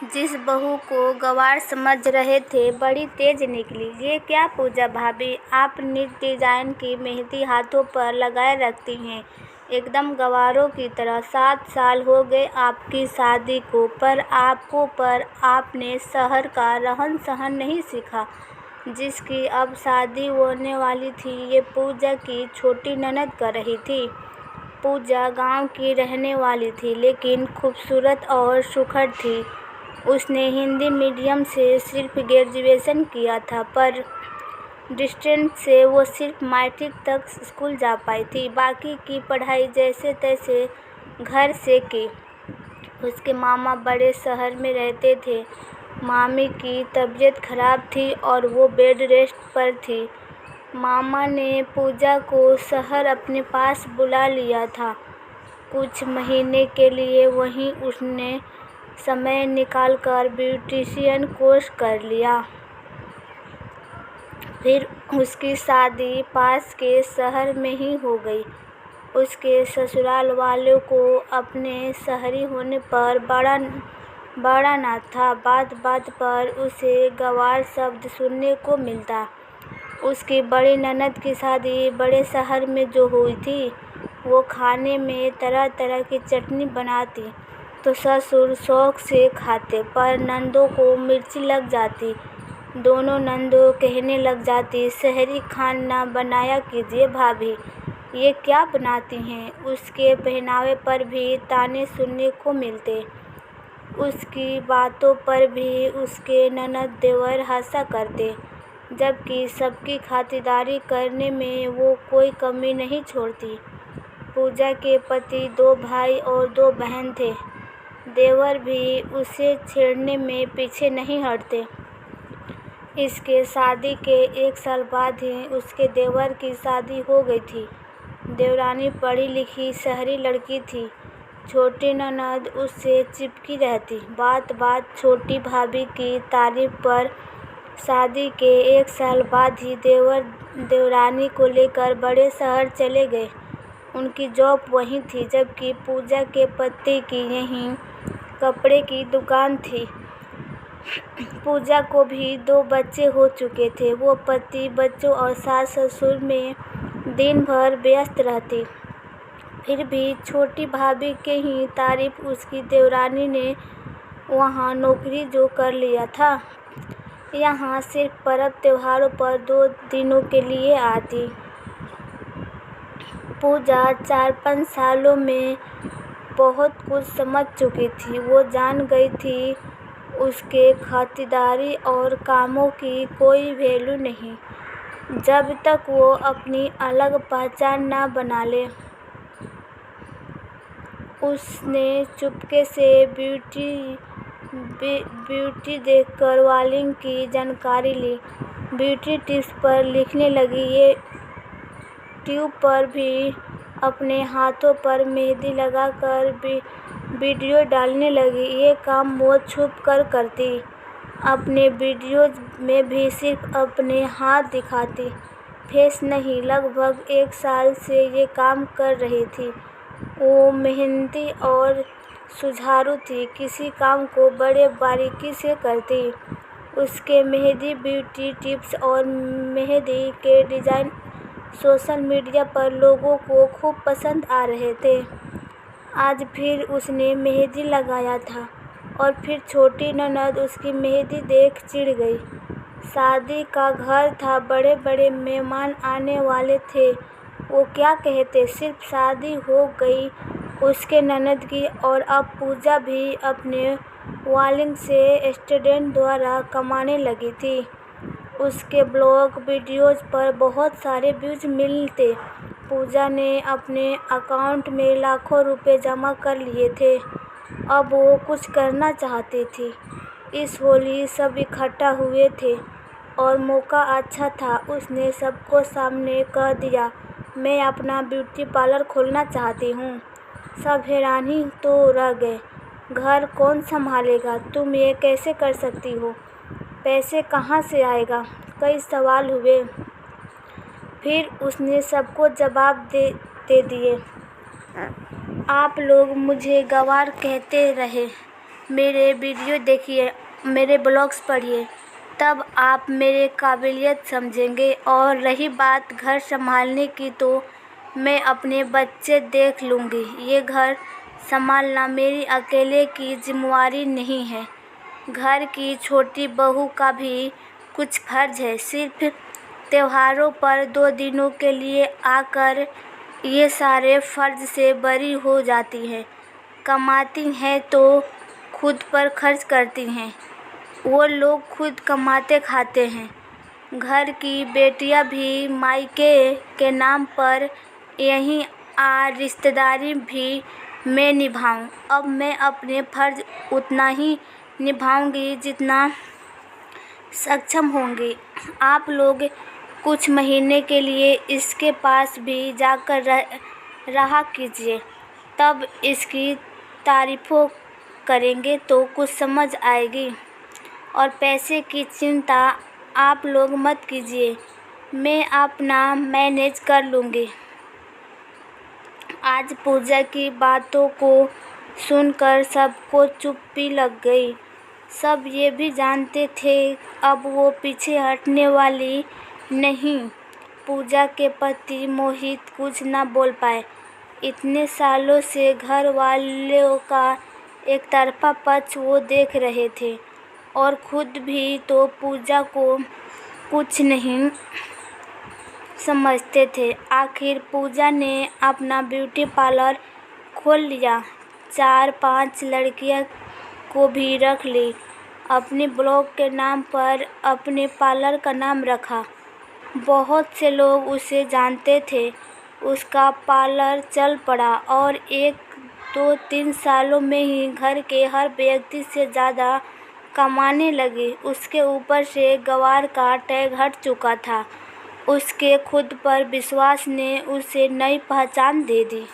जिस बहू को गंवार समझ रहे थे बड़ी तेज निकली। ये क्या पूजा भाभी, आप नीट डिजाइन की मेहंदी हाथों पर लगाए रखती हैं, एकदम गंवारों की तरह। 7 साल हो गए आपकी शादी को, पर आपने शहर का रहन सहन नहीं सीखा। जिसकी अब शादी होने वाली थी ये पूजा की छोटी ननद कर रही थी। पूजा गांव की रहने वाली थी, लेकिन खूबसूरत और सुखड़ थी। उसने हिंदी मीडियम से सिर्फ ग्रेजुएशन किया था, पर डिस्टेंस से वो सिर्फ मैट्रिक तक स्कूल जा पाई थी। बाकी की पढ़ाई जैसे तैसे घर से की। उसके मामा बड़े शहर में रहते थे। मामी की तबीयत खराब थी और वो बेड रेस्ट पर थी। मामा ने पूजा को शहर अपने पास बुला लिया था कुछ महीने के लिए। वहीं उसने समय निकालकर ब्यूटिशियन कोर्स कर लिया। फिर उसकी शादी पास के शहर में ही हो गई। उसके ससुराल वालों को अपने शहरी होने पर बड़ा नाज था। बात बात पर उसे गंवार शब्द सुनने को मिलता। उसकी बड़ी ननद की शादी बड़े शहर में जो हुई थी, वो खाने में तरह तरह की चटनी बनाती तो ससुर शौक से खाते, पर नंदों को मिर्ची लग जाती। दोनों नंदों कहने लग जाती, शहरी खाना बनाया कीजिए भाभी, ये क्या बनाती हैं। उसके पहनावे पर भी ताने सुनने को मिलते। उसकी बातों पर भी उसके ननद देवर हंसा करते, जबकि सबकी खातिरदारी करने में वो कोई कमी नहीं छोड़ती। पूजा के पति 2 भाई और 2 बहन थे। देवर भी उसे छेड़ने में पीछे नहीं हटते। इसके शादी के 1 साल बाद ही उसके देवर की शादी हो गई थी। देवरानी पढ़ी लिखी शहरी लड़की थी। छोटी ननद उससे चिपकी रहती। बात बात छोटी भाभी की तारीफ पर शादी के 1 साल बाद ही देवर देवरानी को लेकर बड़े शहर चले गए। उनकी जॉब वहीं थी, जबकि पूजा के पति की यहीं कपड़े की दुकान थी। पूजा को भी 2 बच्चे हो चुके थे। वो पति, बच्चों और सास ससुर में दिन भर व्यस्त रहती। फिर भी छोटी भाभी के ही तारीफ उसकी देवरानी ने वहाँ नौकरी जो कर लिया था, यहाँ सिर्फ पर्व त्योहारों पर 2 दिनों के लिए आती। पूजा 4-5 सालों में बहुत कुछ समझ चुकी थी। वो जान गई थी उसके खातिरदारी और कामों की कोई वैल्यू नहीं, जब तक वो अपनी अलग पहचान ना बना ले। उसने चुपके से ब्यूटी देखकर वालिंग की जानकारी ली। ब्यूटी टिप्स पर लिखने लगी। ये ट्यूब पर भी अपने हाथों पर मेहंदी लगाकर वीडियो डालने लगी। ये काम वो छुप कर करती। अपने वीडियोज में भी सिर्फ अपने हाथ दिखाती, फेस नहीं। लगभग 1 साल से ये काम कर रही थी। वो मेहनती और जुझारू थी, किसी काम को बड़े बारीकी से करती। उसके मेहंदी ब्यूटी टिप्स और मेहंदी के डिज़ाइन सोशल मीडिया पर लोगों को खूब पसंद आ रहे थे। आज फिर उसने मेहंदी लगाया था और फिर छोटी ननद उसकी मेहंदी देख चिढ़ गई। शादी का घर था, बड़े बड़े मेहमान आने वाले थे। वो क्या कहते, सिर्फ शादी हो गई उसके ननद की, और अब पूजा भी अपने वालिंग से स्टूडेंट द्वारा कमाने लगी थी। उसके ब्लॉग वीडियोज़ पर बहुत सारे व्यूज मिलते। पूजा ने अपने अकाउंट में लाखों रुपए जमा कर लिए थे। अब वो कुछ करना चाहती थी। इस होली सब इकट्ठा हुए थे और मौका अच्छा था। उसने सबको सामने कह दिया, मैं अपना ब्यूटी पार्लर खोलना चाहती हूँ। सब हैरान ही तो रह गए। घर कौन संभालेगा, तुम ये कैसे कर सकती हो, पैसे कहाँ से आएगा, कई सवाल हुए। फिर उसने सबको जवाब दे दिए, आप लोग मुझे गंवार कहते रहे, मेरे वीडियो देखिए, मेरे ब्लॉग्स पढ़िए, तब आप मेरे काबिलियत समझेंगे। और रही बात घर संभालने की, तो मैं अपने बच्चे देख लूँगी। ये घर संभालना मेरी अकेले की जिम्मेवारी नहीं है। घर की छोटी बहू का भी कुछ फर्ज है। सिर्फ त्योहारों पर 2 दिनों के लिए आकर ये सारे फर्ज से बरी हो जाती हैं। कमाती हैं तो खुद पर खर्च करती हैं। वो लोग खुद कमाते खाते हैं। घर की बेटियां भी मायके के नाम पर यहीं रिश्तेदारी भी मैं निभाऊं। अब मैं अपने फर्ज उतना ही निभाऊंगी जितना सक्षम होंगी। आप लोग कुछ महीने के लिए इसके पास भी जाकर रहा कीजिए, तब इसकी तारीफ़ों करेंगे तो कुछ समझ आएगी। और पैसे की चिंता आप लोग मत कीजिए, मैं अपना मैनेज कर लूँगी। आज पूजा की बातों को सुनकर सबको चुप्पी लग गई। सब ये भी जानते थे अब वो पीछे हटने वाली नहीं। पूजा के पति मोहित कुछ न बोल पाए। इतने सालों से घर वालों का एक तरफा पक्ष वो देख रहे थे और खुद भी तो पूजा को कुछ नहीं समझते थे। आखिर पूजा ने अपना ब्यूटी पार्लर खोल लिया। 4-5 लड़कियां को भी रख ली। अपने ब्लॉग के नाम पर अपने पार्लर का नाम रखा। बहुत से लोग उसे जानते थे। उसका पार्लर चल पड़ा और 1-2-3 सालों में ही घर के हर व्यक्ति से ज़्यादा कमाने लगी। उसके ऊपर से गवार का टैग हट चुका था। उसके खुद पर विश्वास ने उसे नई पहचान दे दी।